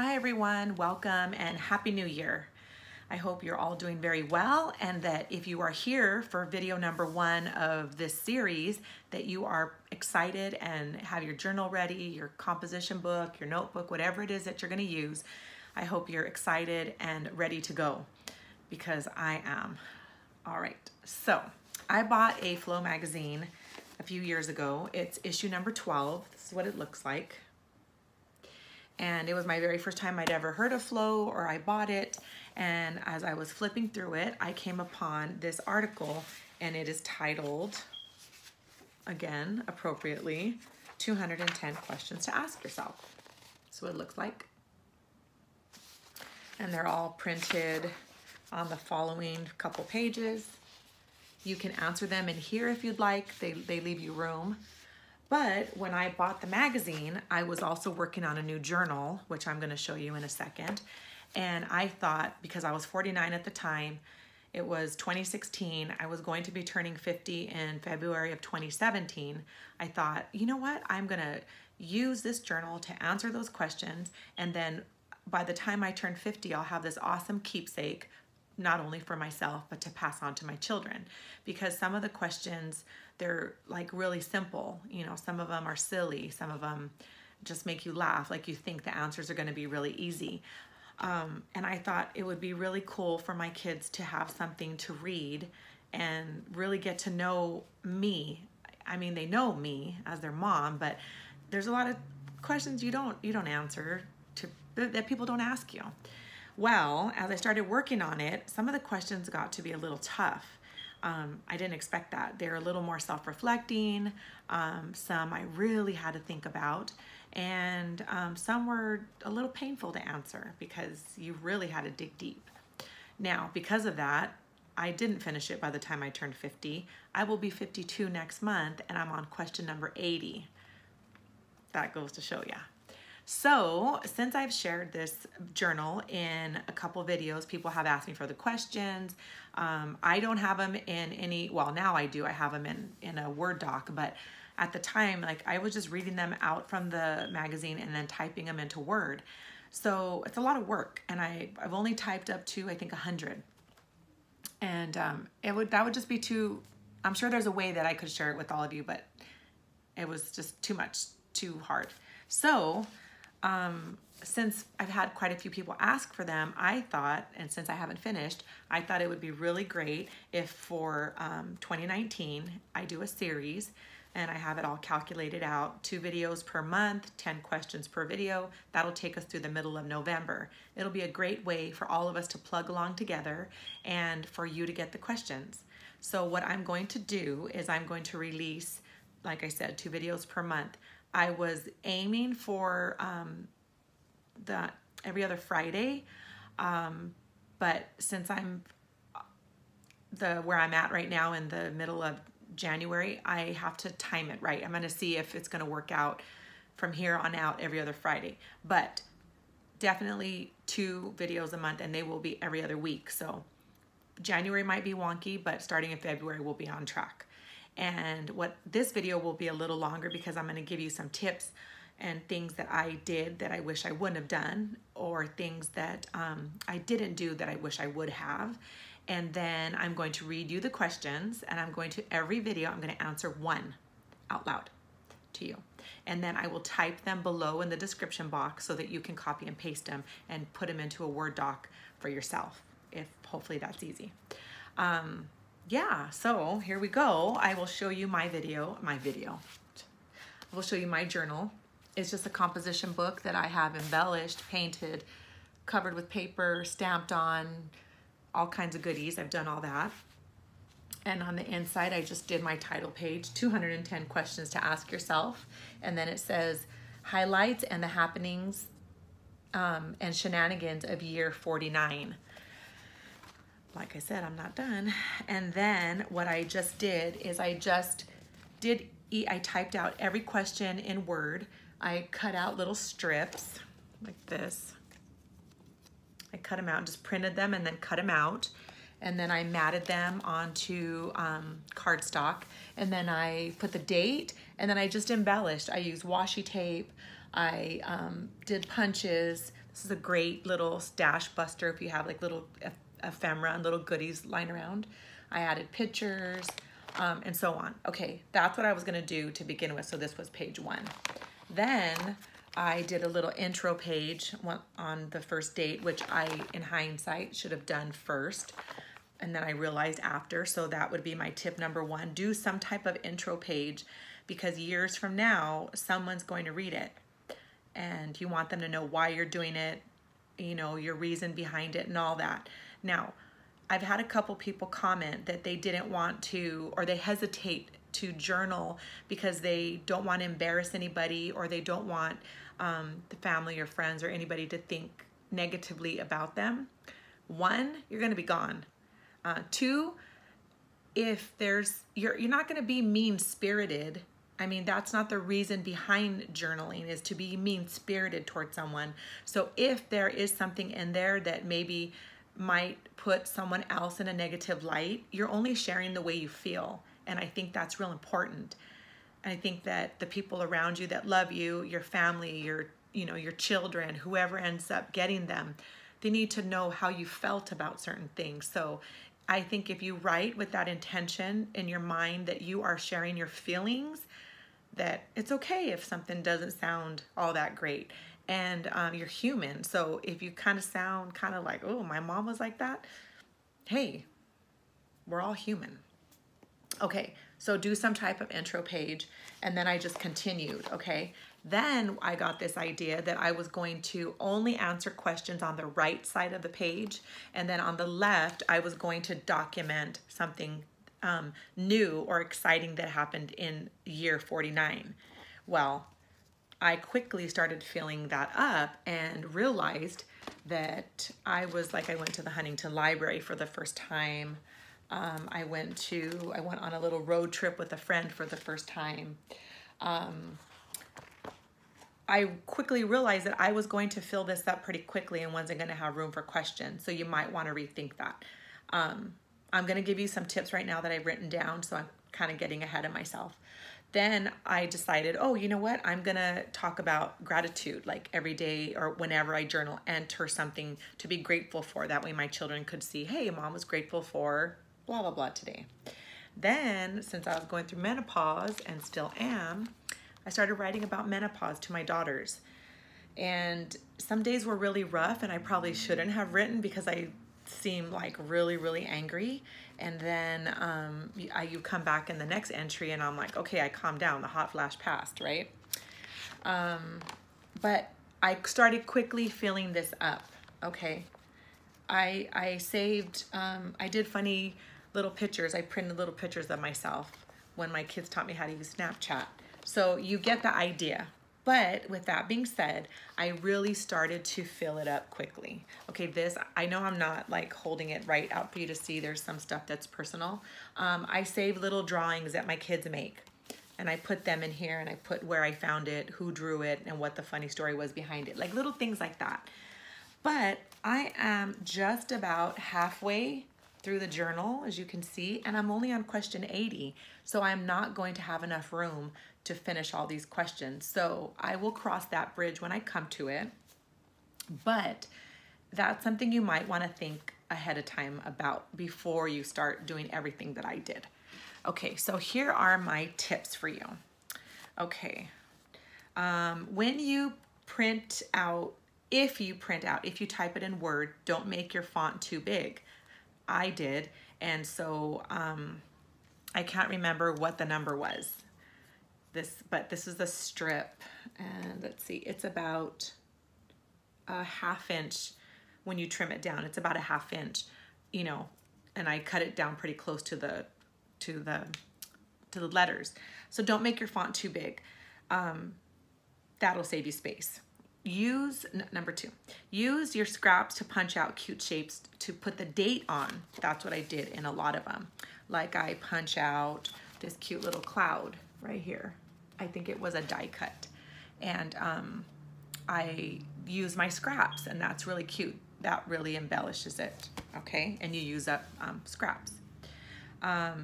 Hi everyone, welcome and Happy New Year. I hope you're all doing very well and that if you are here for video number 1 of this series, that you are excited and have your journal ready, your composition book, your notebook, whatever it is that you're going to use. I hope you're excited and ready to go because I am. All right, so I bought a Flow magazine a few years ago. It's issue number 12. This is what it looks like. And it was my very first time I'd ever heard of Flow, or I bought it. And as I was flipping through it, I came upon this article, and it is titled, again, appropriately, 210 Questions to Ask Yourself. That's what it looks like. And they're all printed on the following couple pages. You can answer them in here if you'd like. They leave you room. But when I bought the magazine, I was also working on a new journal, which I'm going to show you in a second. And I thought, because I was 49 at the time, it was 2016, I was going to be turning 50 in February of 2017. I thought, you know what? I'm going to use this journal to answer those questions. And then by the time I turn 50, I'll have this awesome keepsake, not only for myself, but to pass on to my children. Because some of the questions, they're like really simple. You know, some of them are silly. Some of them just make you laugh. Like you think the answers are going to be really easy. And I thought it would be really cool for my kids to have something to read and really get to know me. I mean, they know me as their mom, but there's a lot of questions you don't answer that people don't ask you. Well, as I started working on it, some of the questions got to be a little tough. I didn't expect that. They're a little more self-reflecting. Some I really had to think about. And some were a little painful to answer because you really had to dig deep. Now, because of that, I didn't finish it by the time I turned 50. I will be 52 next month, and I'm on question number 80. That goes to show you. So since I've shared this journal in a couple videos, people have asked me for the questions. I don't have them in any, well, now I do. I have them in a Word doc, but at the time, like I was just reading them out from the magazine and then typing them into Word. So it's a lot of work, and I've only typed up to, I think, 100. And that would just be too, I'm sure there's a way that I could share it with all of you, but it was just too much, too hard. So since I've had quite a few people ask for them, I thought, and since I haven't finished, I thought it would be really great if for 2019, I do a series and I have it all calculated out, 2 videos per month, 10 questions per video. That'll take us through the middle of November. It'll be a great way for all of us to plug along together and for you to get the questions. So what I'm going to do is I'm going to release, like I said, 2 videos per month. I was aiming for the every other Friday, but since I'm where I'm at right now in the middle of January, I have to time it right. I'm going to see if it's going to work out from here on out every other Friday, but definitely 2 videos a month, and they will be every other week. So January might be wonky, but starting in February we'll be on track. And what this video will be a little longer because I'm going to give you some tips and things that I did that I wish I wouldn't have done, or things that I didn't do that I wish I would have. And then I'm going to read you the questions, and I'm going to, every video, I'm going to answer 1 out loud to you. And then I will type them below in the description box so that you can copy and paste them and put them into a Word doc for yourself, if hopefully that's easy. Yeah, so here we go. I will show you my video. I will show you my journal. It's just a composition book that I have embellished, painted, covered with paper, stamped on, all kinds of goodies. I've done all that. And on the inside, I just did my title page, 210 questions to ask yourself. And then it says, highlights and the happenings and shenanigans of year 49. Like I said, I'm not done. And then what I just did is I typed out every question in Word. I cut out little strips like this. I cut them out and just printed them and then cut them out. And then I matted them onto cardstock. And then I put the date, and then I just embellished. I used washi tape. I did punches. This is a great little stash buster if you have like little ephemera and little goodies lying around. I added pictures and so on. Okay, that's what I was gonna do to begin with. So this was page 1. Then I did a little intro page on the first date, which I, in hindsight, should have done first. And then I realized after, so that would be my tip number 1. Do some type of intro page, because years from now, someone's going to read it. And you want them to know why you're doing it, you know, your reason behind it and all that. Now, I've had a couple people comment that they didn't want to, or they hesitate to journal because they don't want to embarrass anybody, or they don't want the family or friends or anybody to think negatively about them. 1, you're going to be gone. 2, if you're not going to be mean-spirited. I mean, that's not the reason behind journaling, is to be mean-spirited towards someone. So if there is something in there that maybe might put someone else in a negative light, you're only sharing the way you feel. And I think that's real important. And I think that the people around you that love you, your family, your children, whoever ends up getting them, they need to know how you felt about certain things. So I think if you write with that intention in your mind that you are sharing your feelings, that it's okay if something doesn't sound all that great. And you're human. So if you kind of sound kind of like, oh, my mom was like that, hey, we're all human. Okay, so do some type of intro page, and then I just continued, okay? Then I got this idea that I was going to only answer questions on the right side of the page, and then on the left, I was going to document something new or exciting that happened in year 49. Well, I quickly started filling that up and realized that I went to the Huntington Library for the first time. I went on a little road trip with a friend for the first time. I quickly realized that I was going to fill this up pretty quickly and wasn't going to have room for questions. So you might want to rethink that. I'm going to give you some tips right now that I've written down, so I'm kind of getting ahead of myself. Then I decided, oh, you know what? I'm going to talk about gratitude, like every day or whenever I journal, enter something to be grateful for. That way my children could see, hey, mom was grateful for blah, blah, blah today. Then, since I was going through menopause and still am, I started writing about menopause to my daughters. And some days were really rough, and I probably shouldn't have written because I seemed like really, really angry. And then you come back in the next entry and I'm like, okay, I calmed down, the hot flash passed, right? But I started quickly filling this up, okay? I saved, I did funny little pictures. I printed little pictures of myself when my kids taught me how to use Snapchat. So you get the idea. But with that being said, I really started to fill it up quickly. Okay, this, I know I'm not like holding it right out for you to see. There's some stuff that's personal. I save little drawings that my kids make, and I put them in here, and I put where I found it, who drew it, and what the funny story was behind it. Like little things like that. But I am just about halfway through the journal, as you can see, and I'm only on question 80. So I'm not going to have enough room to finish all these questions. So I will cross that bridge when I come to it. But that's something you might want to think ahead of time about before you start doing everything that I did. Okay, so here are my tips for you. Okay, when you print out, if you type it in Word, don't make your font too big. I did, and so I can't remember what the number was. But this is the strip, and let's see, it's about a ½ inch when you trim it down. It's about a ½ inch, you know, and I cut it down pretty close to the letters. So don't make your font too big. That'll save you space. Number 2, use your scraps to punch out cute shapes to put the date on. That's what I did in a lot of them. Like I punch out this cute little cloud right here. I think it was a die cut. And I use my scraps, and that's really cute. That really embellishes it, okay? And you use up scraps.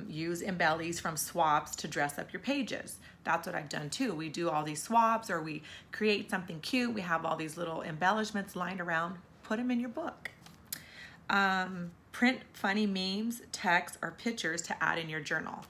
Use embellies from swaps to dress up your pages. That's what I've done too. We do all these swaps, or we create something cute. We have all these little embellishments lined around. Put them in your book. Print funny memes, text, or pictures to add in your journal.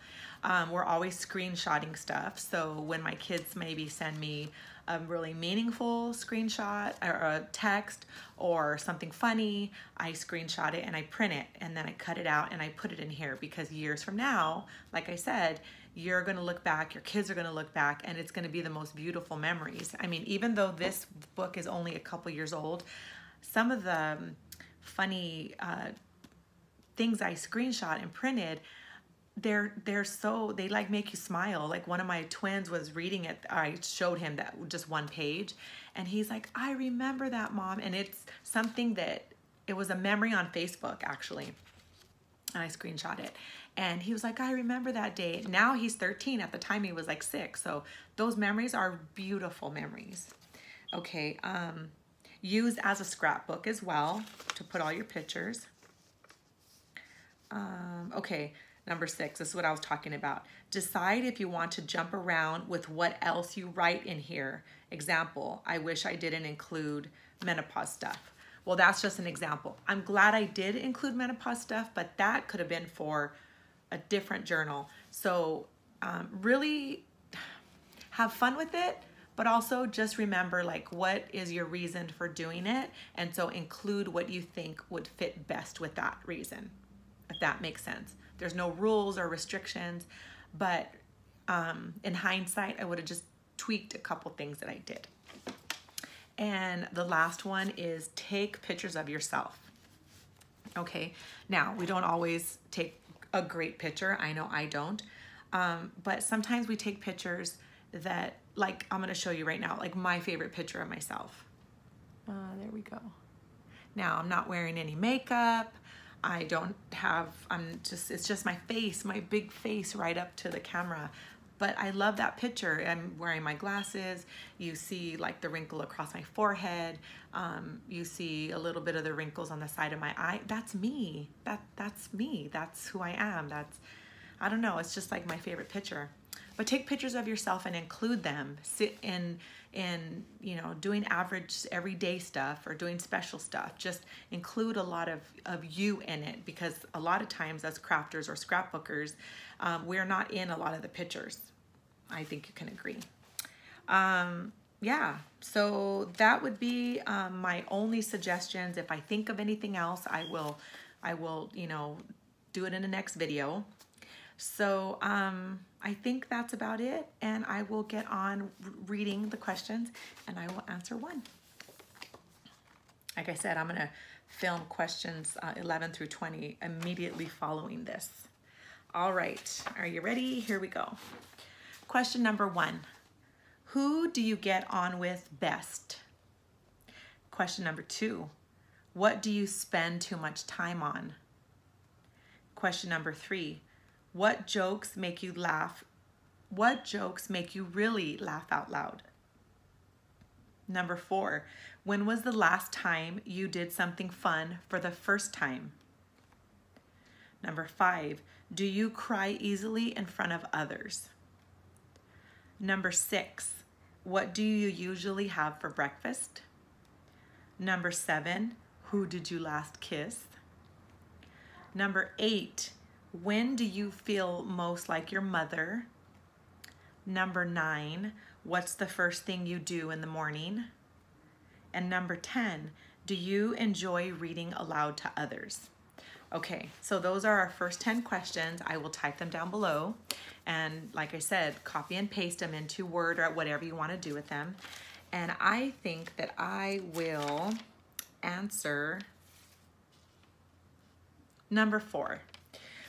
We're always screenshotting stuff. So when my kids maybe send me a really meaningful screenshot or a text or something funny, I screenshot it and I print it, and then I cut it out and I put it in here, because years from now, like I said, you're gonna look back, your kids are gonna look back, and it's gonna be the most beautiful memories. I mean, even though this book is only a couple years old, some of the funny things I screenshot and printed, they like make you smile. Like one of my twins was reading it. I showed him that just one page, and he's like, I remember that, Mom. And it's something that, it was a memory on Facebook actually, and I screenshot it. And he was like, I remember that day. Now he's 13. At the time he was like 6. So those memories are beautiful memories. Okay, use as a scrapbook as well to put all your pictures. Okay, number 6, this is what I was talking about. Decide if you want to jump around with what else you write in here. Example, I wish I didn't include menopause stuff. Well, that's just an example. I'm glad I did include menopause stuff, but that could have been for a different journal. So really have fun with it, but also just remember, like, what is your reason for doing it? And so include what you think would fit best with that reason, if that makes sense. There's no rules or restrictions, but in hindsight, I would have just tweaked a couple things that I did. And the last one is take pictures of yourself. Okay, now we don't always take a great picture. I know I don't, but sometimes we take pictures that, like I'm gonna show you right now, like my favorite picture of myself. There we go. Now I'm not wearing any makeup. I don't have, it's just my face, my big face right up to the camera. But I love that picture. I'm wearing my glasses. You see like the wrinkle across my forehead. You see a little bit of the wrinkles on the side of my eye. That's me. That's me. That's who I am. I don't know, it's just like my favorite picture. But take pictures of yourself and include them. Sit in you know, doing average everyday stuff or doing special stuff. Just include a lot of you in it, because a lot of times as crafters or scrapbookers, we're not in a lot of the pictures. I think you can agree. Yeah, so that would be my only suggestions. If I think of anything else, I will, you know, do it in the next video. So I think that's about it, and I will get on reading the questions and I will answer one. Like I said, I'm gonna film questions 11 through 20 immediately following this. All right, are you ready? Here we go. Question number 1, who do you get on with best? Question number 2, what do you spend too much time on? Question number 3, what jokes make you laugh? What jokes make you really laugh out loud? Number 4, when was the last time you did something fun for the first time? Number 5, do you cry easily in front of others? Number 6, what do you usually have for breakfast? Number 7, who did you last kiss? Number 8, when do you feel most like your mother? Number 9, what's the first thing you do in the morning? And number 10, do you enjoy reading aloud to others? Okay, so those are our first 10 questions. I will type them down below. And like I said, copy and paste them into Word or whatever you want to do with them. And I think that I will answer number 4.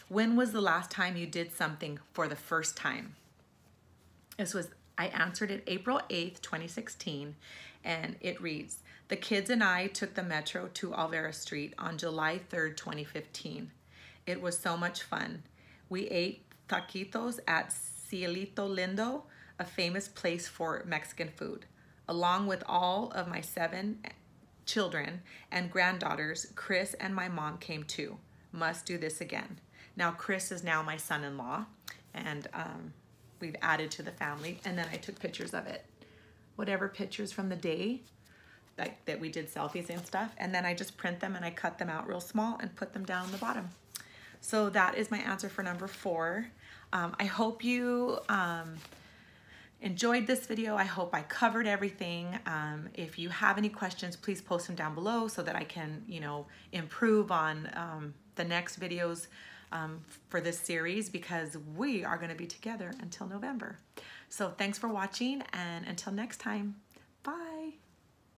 When was the last time you did something for the first time? I answered it April 8th, 2016, and it reads, the kids and I took the metro to Alvera Street on July 3rd, 2015. It was so much fun. We ate taquitos at Cielito Lindo, a famous place for Mexican food. Along with all of my 7 children and granddaughters, Chris and my mom came too. Must do this again. Now Chris is now my son-in-law, and we've added to the family. And then I took pictures of it, whatever pictures from the day that we did selfies and stuff. And then I just print them and I cut them out real small and put them down the bottom. So that is my answer for number 4. I hope you enjoyed this video. I hope I covered everything. If you have any questions, please post them down below so that I can, you know, improve on the next videos for this series, because we are going to be together until November. So thanks for watching, and until next time.